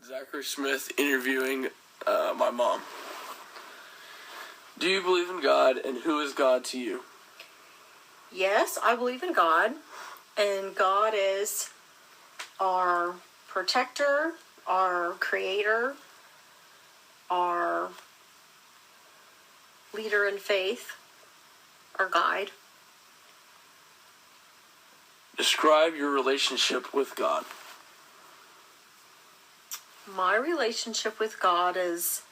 Zachary Smith interviewing my mom. Do you believe in God, and who is God to you? Yes, I believe in God, and God is our protector, our creator, our leader in faith, our guide. Describe your relationship with God. My relationship with God is,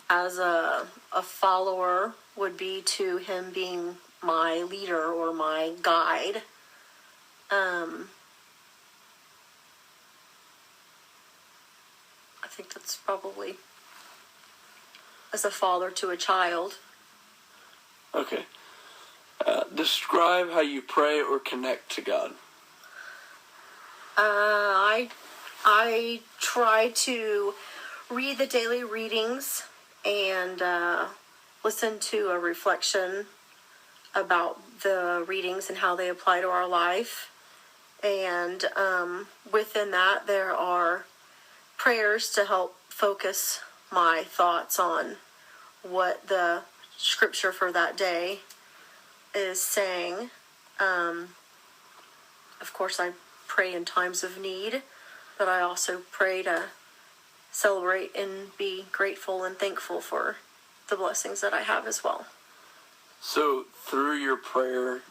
as a follower, would be to Him being my leader or my guide. I think that's probably as a father to a child. Okay. Describe how you pray or connect to God. I try to read the daily readings and listen to a reflection about the readings and how they apply to our life. And within that, there are prayers to help focus my thoughts on what the scripture for that day is saying. Of course, I pray in times of need, but I also pray to celebrate and be grateful and thankful for the blessings that I have as well. So, through your prayer,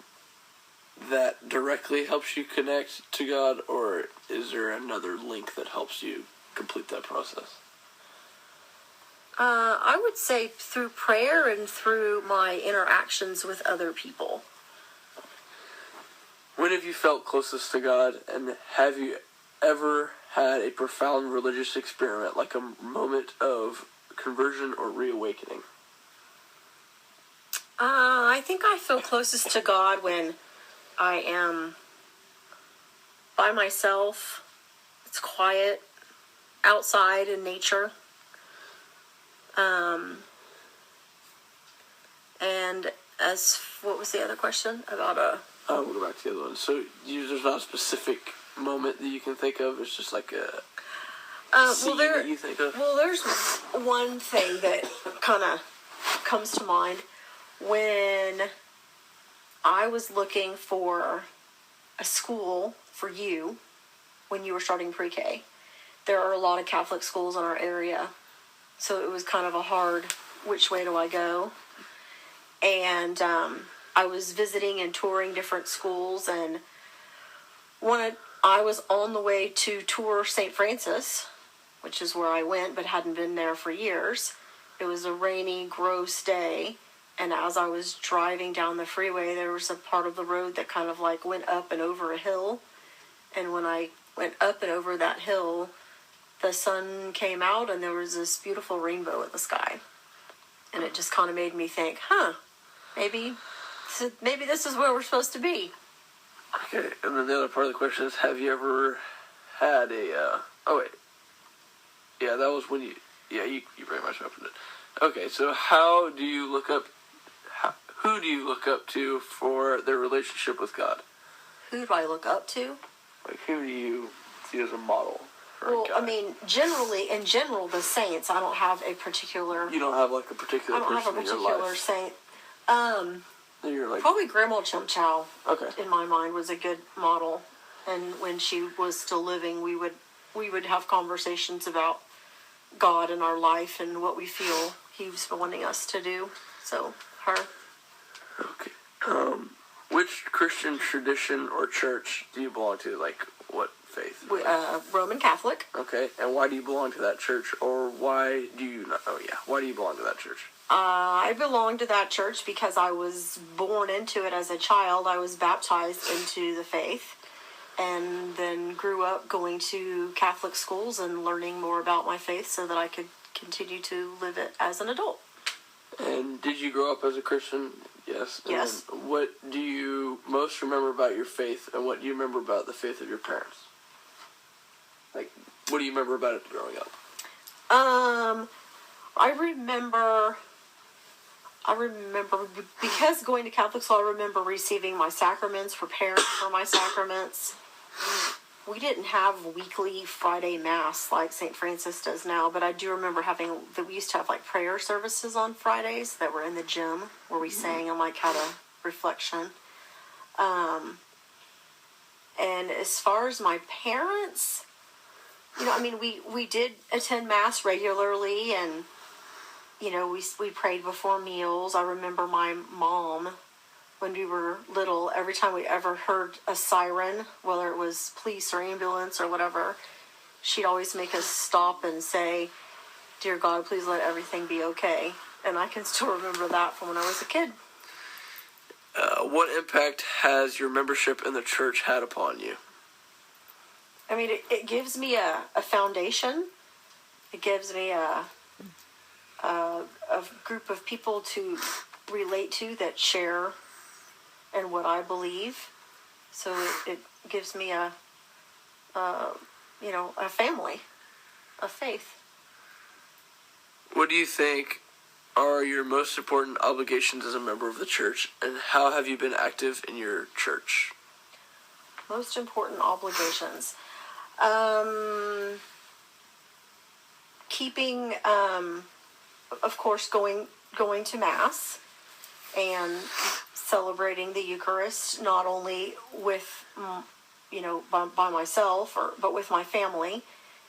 that directly helps you connect to God, or is there another link that helps you complete that process? I would say through prayer and through my interactions with other people. When have you felt closest to God, and have you ever had a profound religious experiment, like a moment of conversion or reawakening? I think I feel closest to God when I am by myself. It's quiet, outside in nature. And what was the other question about We'll go back to the other one. So there's not a specific moment that you can think of. It's just like a scene that you think of. Well, there's one thing that kind of comes to mind. When I was looking for a school for you when you were starting pre-K, there are a lot of Catholic schools in our area. So it was kind of a hard, which way do I go? And I was visiting and touring different schools, and I was on the way to tour St. Francis, which is where I went, but hadn't been there for years. It was a rainy, gross day, and as I was driving down the freeway, there was a part of the road that kind of like went up and over a hill. And when I went up and over that hill, the sun came out and there was this beautiful rainbow in the sky. And it just kind of made me think, maybe this is where we're supposed to be. Okay, and then the other part of the question is, have you ever had a, that was when you very much opened it. Okay, so who do you look up to for their relationship with God? Who do I look up to? Like, who do you see as a model for God? I mean, in general, the saints. I don't have a particular... You don't have, like, a particular person in your life? I don't have a particular saint. Probably Grandma Chum Chow, okay, in my mind, was a good model. And when she was still living, we would have conversations about God in our life and what we feel He was wanting us to do. So, her. Okay. Which Christian tradition or church do you belong to? Like, what faith? Roman Catholic. Okay, and why do you belong to that church, or why do you belong to that church? I belong to that church because I was born into it as a child. I was baptized into the faith, and then grew up going to Catholic schools and learning more about my faith so that I could continue to live it as an adult. And did you grow up as a Christian? Yes. Yes. And what do you most remember about your faith, and what do you remember about the faith of your parents? Like, what do you remember about it growing up? I remember, because going to Catholic school, I remember receiving my sacraments, preparing for my sacraments. we didn't have weekly Friday Mass like St. Francis does now, but I do remember we used to have like prayer services on Fridays that were in the gym where we sang and like had a reflection. And as far as my parents, we did attend Mass regularly, and, we prayed before meals. I remember my mom, when we were little, every time we ever heard a siren, whether it was police or ambulance or whatever, she'd always make us stop and say, "Dear God, please let everything be okay." And I can still remember that from when I was a kid. What impact has your membership in the church had upon you? It gives me a foundation. It gives me a group of people to relate to that share in what I believe. So it gives me a family, a faith. What do you think are your most important obligations as a member of the church, and how have you been active in your church? Most important obligations. Keeping, of course, going to Mass and celebrating the Eucharist, not only with, by myself, but with my family,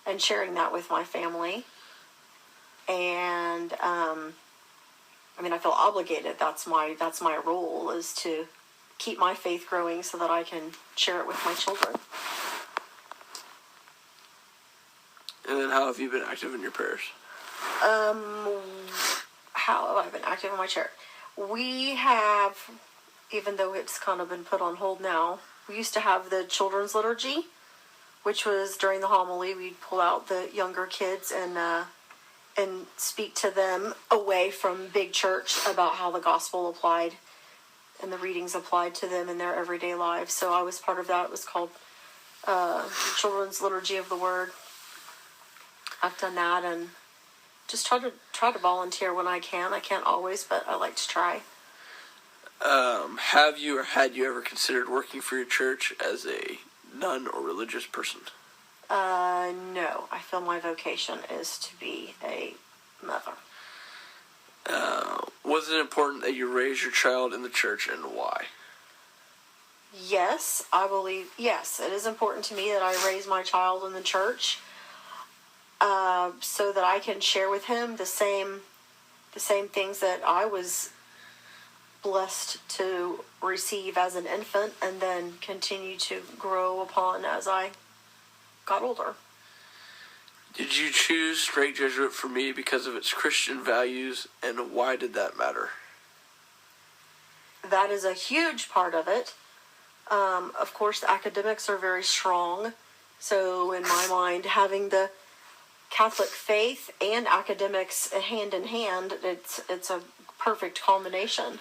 and sharing that with my family. And, I feel obligated. That's my role, is to keep my faith growing so that I can share it with my children. And then how have you been active in your prayers? How have I been active in my church? We have, even though it's kind of been put on hold now, we used to have the children's liturgy, which was during the homily. We'd pull out the younger kids and speak to them away from big church about how the gospel applied and the readings applied to them in their everyday lives. So I was part of that. It was called Children's Liturgy of the Word. I've done that, and just try to volunteer when I can. I can't always, but I like to try. Have you or had you ever considered working for your church as a nun or religious person? No. I feel my vocation is to be a mother. Was it important that you raise your child in the church, and why? Yes, I believe, yes, it is important to me that I raise my child in the church, so that I can share with him the same things that I was blessed to receive as an infant, and then continue to grow upon as I got older. Did you choose Straight Jesuit for me because of its Christian values, and why did that matter? That is a huge part of it. Of course, the academics are very strong, so in my mind, having the Catholic faith and academics hand in hand, it's a perfect combination.